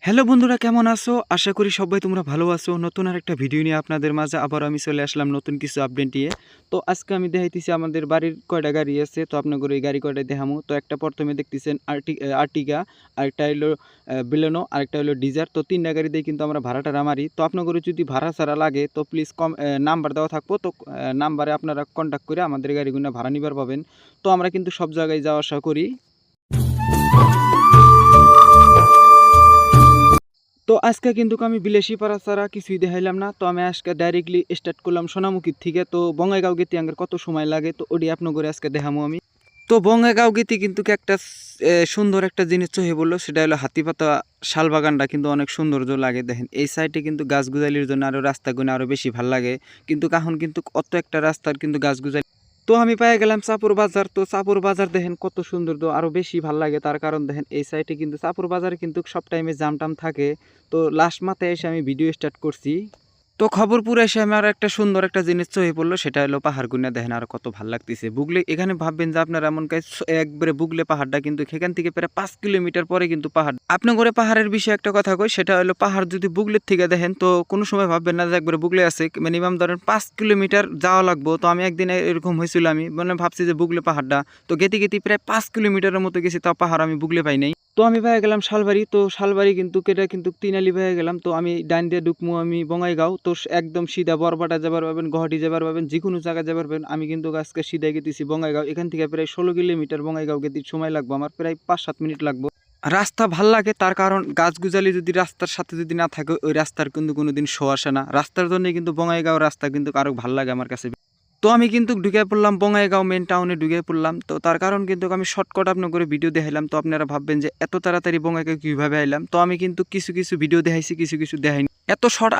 Hello বন্ধুরা, কেমন আছো? আশা করি সবাই তোমরা ভালো আছো। নতুন আরেকটা ভিডিও নিয়ে আপনাদের মাঝে আবার আমি চলে আসলাম নতুন কিছু আপডেট নিয়ে। তো আজকে আমি দেখাইতেছি আমাদের বাড়ির কয়টা গাড়ি আছে। তো আপনাদের এই গাড়ি কয়টা দেখামু। তো একটা প্রথমে দেখতেছেন আর্টিগা, আরেকটা হলো বেলেনো, আরেকটা হলো ডিজার। তো তিনটা গাড়ি দিয়ে কিন্তু আমরা ভাড়াটা মারি। তো আপনাদের যদি ভাড়া ছাড়া লাগে তো প্লিজ নাম্বার দেওয়া থাকবো। তো নাম্বারে আপনারা কন্ট্যাক্ট করে আমাদের গাড়িগুলো ভাড়া নিবার পাবেন। তো আমরা কিন্তু সব জায়গায় যাওয়া আসা করি। তো আজকে কিন্তু আমি বিলেসি পাড়া ছাড়া কিছুই দেখাইলাম না। তো আমি আজকে ডাইরেক্টলি স্টার্ট করলাম সোনামুখীর থেকে। তো বঙ্গাইগাঁও গেতে আমার কত সময় লাগে তো ওটি আপনাদের আজকে দেখামো আমি। তো বঙ্গাইগাঁও গেতে কিন্তু একটা সুন্দর একটা জিনিস চোখে বললো, সেটা হলো হাতিপাতা শালবাগানটা কিন্তু অনেক সৌন্দর্য লাগে। দেখেন এই সাইডে কিন্তু গাছগুজালির জন্য আরও রাস্তাগুলো আরও বেশি ভাল লাগে। কিন্তু এখন কিন্তু অত একটা রাস্তার কিন্তু গাছগুজালি। তো আমি পেয়ে গেলাম চাপুর বাজার। তো চাপুর বাজার দেখেন কত সুন্দর, তো আরও বেশি ভাল লাগে। তার কারণ দেখেন এই সাইডে কিন্তু চাপুর বাজারে কিন্তু সব টাইমে জাম টাম থাকে। তো লাস্ট মাথায় এসে আমি ভিডিও স্টার্ট করছি। তো খবরপুরে এসে আমার একটা সুন্দর একটা জিনিস চোখে পড়লো, সেটা হলো পাহাড় গুনা। দেখেন আর কত ভালো লাগতেছে। বুগলে এখানে ভাববেন যে আপনারা এমন কাজ একবারে বুগলে পাহাড়টা কিন্তু সেখান থেকে প্রায় 5 কিলোমিটার পরে কিন্তু পাহাড়। আপনি করে পাহাড়ের বিষয়ে একটা কথা কই, সেটা হলো পাহাড় যদি বুগলের থেকে দেখেন তো কোনো সময় ভাববেন না যে একবারে বুগলে আছে। মিনিমাম ধরেন 5 কিলোমিটার যাওয়া লাগবো। তো আমি একদিন এরকম হয়েছিল, আমি মানে ভাবছি যে বুগলে পাহাড়টা, তো গেতে গেতে প্রায় 5 কিলোমিটারের মতো গেছি, তাও পাহাড় আমি বুগলে পাই নাই। তো আমি পেয়ে গেলাম শালবাড়ি। তো শালবাড়ি কিন্তু কেটে কিন্তু তিনালি পেয়ে গেলাম। তো আমি ডাইন দিয়ে ঢুকমু আমি বঙ্গাইগাঁও। তো একদম সিধা বরবাটা যাবার পাবেন, গুয়াহাটি যাবার পাবেন, যে কোনো জায়গায় যাবার পাবেন। আমি কিন্তু আজকে সিধা গেতেছি বঙ্গাইগাঁও। এখান থেকে প্রায় 16 কিলোমিটার বঙ্গাইগাঁও গেতে সময় লাগবো আমার, প্রায় 5-7 মিনিট লাগবো। রাস্তা ভাল লাগে, তার কারণ গাছগুজালি যদি রাস্তার সাথে যদি না থাকে ওই রাস্তার কিন্তু কোনোদিন শো আসে না। রাস্তার জন্য কিন্তু বঙ্গাইগাঁও রাস্তা কিন্তু আরো ভাল লাগে আমার কাছে। তো আমি কিন্তু ঢুকে পড়লাম বঙ্গাইগাঁও মেন টাউনে ঢুকে পড়লাম। তো তার কারণ কিন্তু আমি শর্টকাট আপনার করে ভিডিও দেখাইলাম। তো আপনারা ভাববেন যে এত তাড়াতাড়ি বঙ্গাইগাঁও কীভাবে আইলাম। তো আমি কিন্তু কিছু কিছু ভিডিও দেখাইছি, কিছু কিছু দেখাইনি। এত শর্ট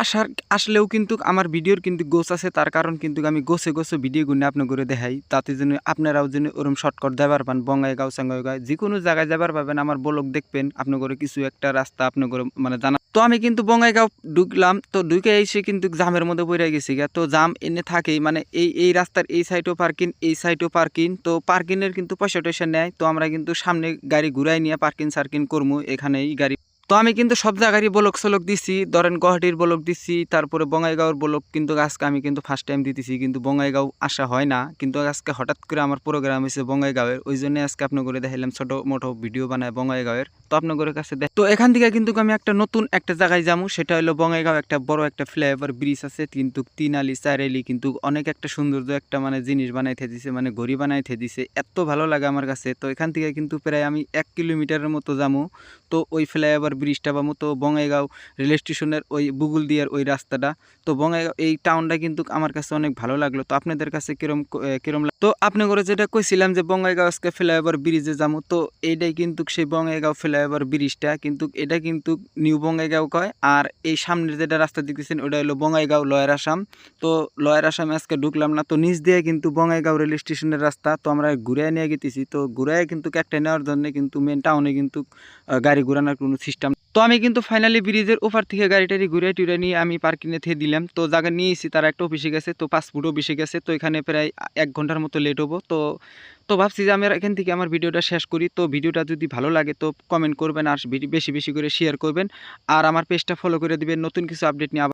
আসলেও কিন্তু আমার ভিডিওর কিন্তু গোছ আছে। তার কারণ কিন্তু আমি গোছে গোছে ভিডিও গুনে আপনার করে দেখাই, তাতে যেন আপনারাও যেন ওরকম শর্টকাট যাবার পান। বঙ্গাইগাঁও সাঙ্গাইগাঁও যে কোনো জায়গায় যাবার পাবেন, আমার ব্লগ দেখবেন আপনার করে কিছু একটা রাস্তা আপনার করে মানে জানা। তো আমি কিন্তু বঙ্গাইগাঁও ঢুকলাম। তো ঢুকে এসে কিন্তু জামের মধ্যে পড়ে গেছি গা। তো জাম এনে থাকেই, মানে এই রাস্তার এই সাইডও পার্কিং, এই সাইডও পার্কিং। তো পার্কিংয়ের কিন্তু পয়সা টয়সা নেয়। তো আমরা কিন্তু সামনে গাড়ি ঘুরাই নিয়ে পার্কিং সার্কিং করবো এখানেই গাড়ি। তো আমি কিন্তু সব জায়গারই ব্লগ সলক দিছি, ধরেন গুয়াহাটির ব্লগ দিছি, তারপরে বঙ্গাইগাঁওর ব্লগ কিন্তু আজকে আমি কিন্তু ফার্স্ট টাইম দিতেছি। কিন্তু বঙ্গাইগাঁও আসা হয় না, কিন্তু আজকে হঠাৎ করে আমার প্রোগ্রাম হয়েছে বঙ্গাইগাঁওয়ের, ওই জন্য আজকে আপনার করে দেখাইলাম ছোট মোটো ভিডিও বানায় বঙ্গাইগাঁওয়ের। তো আপনাদের কাছে তো এখান থেকে কিন্তু আমি একটা নতুন একটা জায়গায় যাবো, সেটা হলো বঙ্গাইগাঁও। একটা বড় একটা ফ্লাইওভার ব্রিজ আছে কিন্তু 3 আলি 4 আলি কিন্তু অনেক একটা সৌন্দর্য একটা মানে জিনিস বানাইতে দিছে, মানে ঘড়ি বানাইতে দিছে, এত ভালো লাগে আমার কাছে। তো এখান থেকে কিন্তু প্রায় আমি 1 কিলোমিটারের মতো যাবো। তো ওই ফ্লাইওভার ব্রিজটা বা মতো বঙ্গাইগাঁও রেল স্টেশনের ওই বুগুল দিয়ার ওই রাস্তাটা। তো বঙ্গাইগাঁও এই টাউনটা কিন্তু আমার কাছে অনেক ভালো লাগলো। তো আপনাদের কাছে কিরম তো আপনি করে যেটা কইছিলাম যে বঙ্গাইগাঁও আজকে ফ্লাইওভার ব্রিজে যাবো, তো এইটাই কিন্তু সেই বঙ্গাইগাঁও ফ্লাইওভার ব্রিজটা কিন্তু এটা কিন্তু নিউ বঙ্গাইগাঁও কয়। আর এই সামনের যেটা রাস্তা দেখতেছেন ওটা হলো বঙ্গাইগাঁও লয়ার আসাম। তো লয়ার আসামে আজকে ঢুকলাম না, তো নিচ দিয়ে কিন্তু বঙ্গাইগাঁও রেল স্টেশনের রাস্তা। তো আমরা ঘুরে নিয়ে গেতেছি। তো ঘুরে কিন্তু একটা নেওয়ার জন্য কিন্তু মেন টাউনে কিন্তু গাড়ি ঘোরানোর কোনো সিস্টেম। তো আমি কিন্তু ফাইনালি ব্রিজের ওপার থেকে গাড়িটারি ঘুরে টুরে নিয়ে আমি পার্কিংয়ে থেকে দিলাম। তো জায়গা নিয়েছি, তারা একটা অফিসে গেছে, তো পাসপোর্ট অফিসে গেছে। তো এখানে প্রায় 1 ঘন্টার মতো লেট হবো। তো তো ভাবছি যে আমি এখান থেকে আমার ভিডিওটা শেষ করি। তো ভিডিওটা যদি ভালো লাগে তো কমেন্ট করবেন, আর বেশি বেশি করে শেয়ার করবেন, আর আমার পেজটা ফলো করে দিবেন। নতুন কিছু আপডেট নিয়ে